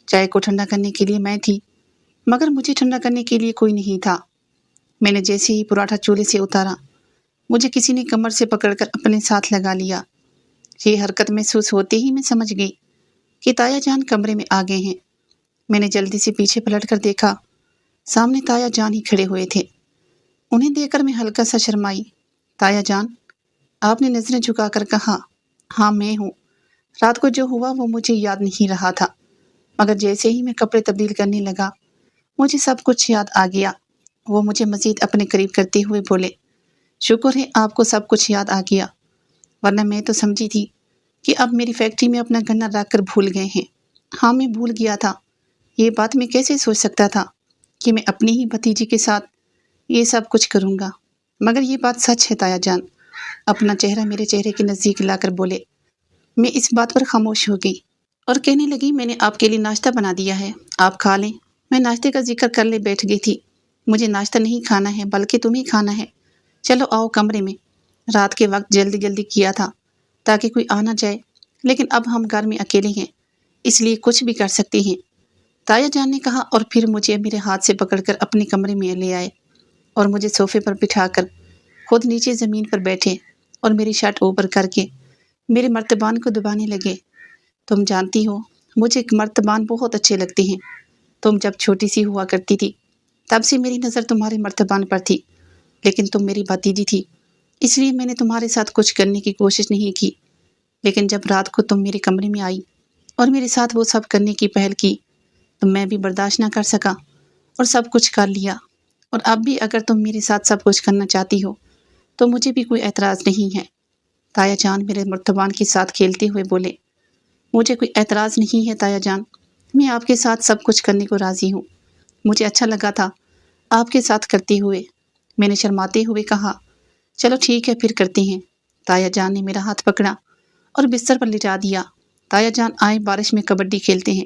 چائے کو ٹھنڈا کرنے کے لیے میں تھی، مگر مجھے ٹھنڈا کرنے کے لیے کوئی نہیں تھا۔ میں نے جیسے ہی پراٹھا چولہے سے اتارا، مجھے کسی نے کمر سے پکڑ کر اپنے ساتھ لگا لیا۔ یہ حرکت محسوس ہوتے ہی میں سمجھ گئی کہ تایا جان کمرے میں آ گئے ہیں۔ میں نے جلدی سے پیچھے پلٹ کر دیکھا، سامنے تایا جان ہی کھڑے ہوئے تھے۔ انہیں دیکھ کر میں ہلکا سا شرمائی۔ تایا جان، آپ نے نظریں جھکا کر کہا۔ ہاں میں ہوں۔ رات کو جو ہوا وہ مجھے یاد نہیں رہا تھا، مگر جیسے ہی میں کپڑے تبدیل کرنے لگا مجھے سب کچھ یاد آ گیا۔ وہ مجھے مزید اپنے قریب کرتے ہوئے بولے، شکر ہے آپ کو سب کچھ یاد آ گیا، ورنہ میں تو سمجھی تھی کہ اب میری فیکٹری میں اپنا گنا رکھ کر بھول گئے ہیں۔ ہاں میں بھول گیا تھا۔ یہ بات میں کیسے سوچ سکتا تھا کہ میں اپنی ہی بھتیجی کے ساتھ یہ سب کچھ کروں گا، مگر یہ بات سچ ہے تایا جان۔ اپنا چہرہ میرے چہرے کے نزدیک لا کر بولے۔ میں اس بات پر خاموش ہو گئی اور کہنے لگی، میں نے آپ کے لیے ناشتہ بنا دیا ہے، آپ کھا لیں۔ میں ناشتے کا ذکر کر لے بیٹھ گئی تھی۔ مجھے ناشتہ نہیں کھانا ہے بلکہ تمہیں کھانا ہے۔ چلو آؤ کمرے میں۔ رات کے وقت جلدی جلدی کیا تھا تاکہ کوئی آ نہ جائے، لیکن اب ہم گھر میں اکیلے ہیں، اس لیے کچھ بھی کر سکتے ہیں، تایا جان نے کہا، اور پھر مجھے میرے ہاتھ سے پکڑ کر اپنے کمرے میں لے آئے اور مجھے صوفے پر بٹھا کر خود نیچے زمین پر بیٹھے اور میری شرٹ اوپر کر کے میرے مرتبان کو دبانے لگے۔ تم جانتی ہو مجھے مرتبان بہت اچھے لگتے ہیں۔ تم جب چھوٹی سی ہوا کرتی تھی تب سے میری نظر تمہارے مرتبان پر تھی، لیکن تم میری بھتیجی تھی، اس لیے میں نے تمہارے ساتھ کچھ کرنے کی کوشش نہیں کی، لیکن جب رات کو تم میرے کمرے میں آئی اور میرے ساتھ وہ سب کرنے کی پہل کی تو میں بھی برداشت نہ کر سکا اور سب کچھ کر لیا۔ اور اب بھی اگر تم میرے ساتھ سب کچھ کرنا چاہتی ہو تو مجھے بھی کوئی اعتراض نہیں ہے۔ تایا جان میرے مرتبان کے ساتھ کھیلتے ہوئے بولے، مجھے کوئی اعتراض نہیں ہے تایا جان، میں آپ کے ساتھ سب کچھ کرنے کو راضی ہوں۔ مجھے اچھا لگا تھا آپ کے ساتھ کرتے ہوئے۔ میں نے شرماتے ہوئے کہا، چلو ٹھیک ہے پھر کرتے ہیں۔ تایا جان نے میرا ہاتھ پکڑا اور بستر پر لٹا دیا۔ تایا جان آئے بارش میں کبڈی کھیلتے ہیں،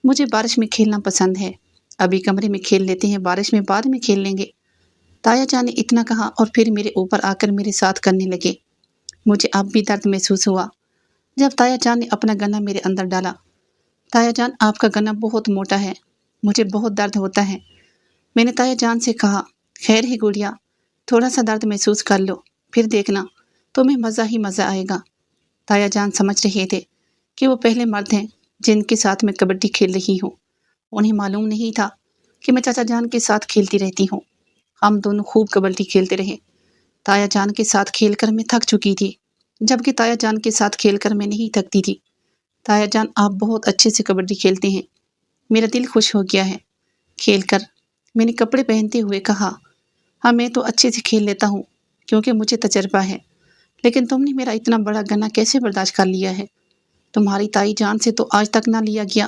مجھے بارش میں کھیلنا پسند ہے، ابھی کمرے میں کھیل لیتے ہیں، بارش میں بعد میں کھیل لیں گے۔ تایا جان نے اتنا کہا اور پھر میرے اوپر آ کر میرے ساتھ کرنے لگے۔ مجھے اب بھی درد محسوس ہوا جب تایا جان نے اپنا گنا میرے اندر ڈالا۔ تایا جان آپ کا گنا بہت موٹا ہے، مجھے بہت درد ہوتا ہے۔ میں نے تایا جان سے کہا، خیر ہے گڑیا، تھوڑا سا درد محسوس کر لو، پھر دیکھنا تمہیں مزہ ہی مزہ آئے گا۔ تایا جان سمجھ رہے تھے کہ وہ پہلے مرد ہیں جن کے ساتھ میں کبڈی کھیل رہی ہوں۔ انہیں معلوم نہیں تھا کہ میں چاچا جان کے ساتھ کھیلتی رہتی ہوں۔ ہم دونوں خوب کبڈی کھیلتے رہے۔ تایا جان کے ساتھ کھیل کر میں تھک چکی تھی، جبکہ تایا جان کے ساتھ کھیل کر میں نہیں تھکتی تھی۔ تایا جان آپ بہت اچھے سے کبڈی کھیلتے ہیں، میرا دل خوش ہو گیا ہے کھیل کر۔ میں نے کپڑے پہنتے ہوئے کہا، ہاں میں تو اچھے سے کھیل لیتا ہوں کیونکہ مجھے تجربہ ہے، لیکن تم نے میرا اتنا بڑا گنا کیسے برداشت کر لیا ہے؟ تمہاری تائی جان سے تو آج تک نہ لیا گیا۔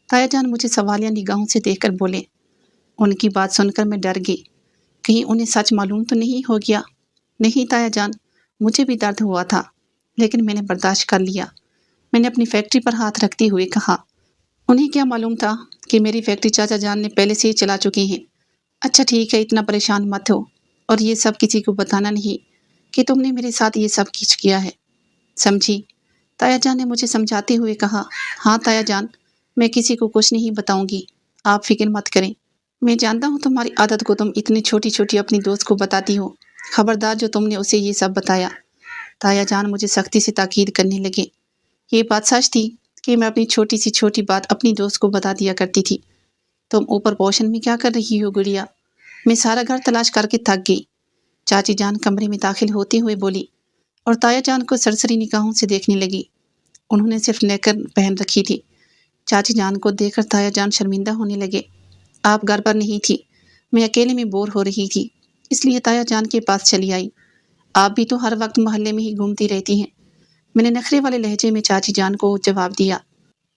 تایا جان مجھے سوالیہ نگاہوں سے دیکھ کر بولے۔ ان کی بات سن کر میں ڈر گئی، کہیں انہیں سچ معلوم تو نہیں ہو گیا۔ نہیں تایا جان، مجھے بھی درد ہوا تھا لیکن میں نے برداشت کر لیا۔ میں نے اپنی فیکٹری پر ہاتھ رکھتے ہوئے کہا، انہیں کیا معلوم تھا کہ میری فیکٹری چاچا جان نے پہلے سے ہی چلا چکی ہیں۔ اچھا ٹھیک ہے، اتنا پریشان مت ہو، اور یہ سب کسی کو بتانا نہیں کہ تم نے میرے ساتھ یہ سب کچھ کیا ہے، سمجھی؟ تایا جان نے مجھے سمجھاتے ہوئے کہا، ہاں تایا جان، میں کسی کو کچھ نہیں بتاؤں گی، آپ فکر مت کریں۔ میں جانتا ہوں تمہاری عادت کو، تم اتنی چھوٹی چھوٹی اپنی دوست کو بتاتی ہو، خبردار جو تم نے اسے یہ سب بتایا۔ تایا جان مجھے سختی سے تاکید کرنے لگے۔ یہ بات سچ تھی کہ میں اپنی چھوٹی سی چھوٹی بات اپنی دوست کو بتا دیا کرتی تھی۔ تم اوپر پوشن میں کیا کر رہی ہو گڑیا؟ میں سارا گھر تلاش کر کے تھک گئی۔ چاچی جان کمرے میں داخل ہوتے ہوئے بولی اور تایا جان کو سرسری نگاہوں سے دیکھنے لگی۔ انہوں نے صرف نیکر پہن رکھی تھی۔ چاچی جان کو دیکھ کر تایا جان شرمندہ ہونے لگے۔ آپ گھر پر نہیں تھی، میں اکیلے میں بور ہو رہی تھی، اس لیے تایا جان کے پاس چلی آئی۔ آپ بھی تو ہر وقت محلے میں ہی گھومتی رہتی ہیں، میں نے نخرے والے لہجے میں چاچی جان کو جواب دیا۔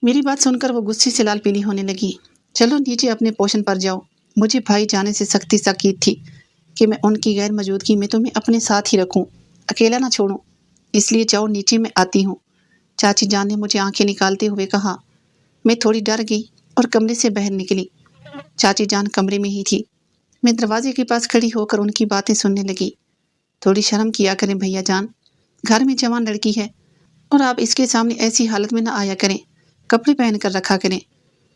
میری بات سن کر وہ غصے سے لال پیلی ہونے لگی۔ چلو نیچے اپنے پوشن پر جاؤ، مجھے بھائی جانے سے سختی تاکید تھی کہ میں ان کی غیر موجودگی میں تمہیں اپنے ساتھ ہی رکھوں، اکیلا نہ چھوڑوں، اس لیے جاؤ نیچے، میں آتی ہوں۔ چاچی جان نے مجھے آنکھیں نکالتے ہوئے کہا۔ میں تھوڑی ڈر گئی اور کمرے سے باہر نکلی۔ چاچی جان کمرے میں ہی تھی۔ میں دروازے کے پاس کھڑی ہو کر ان کی باتیں سننے لگی۔ تھوڑی شرم کیا کریں بھیا جان، گھر میں جوان لڑکی ہے اور آپ اس کے سامنے ایسی حالت میں نہ آیا کریں، کپڑے پہن کر رکھا کریں۔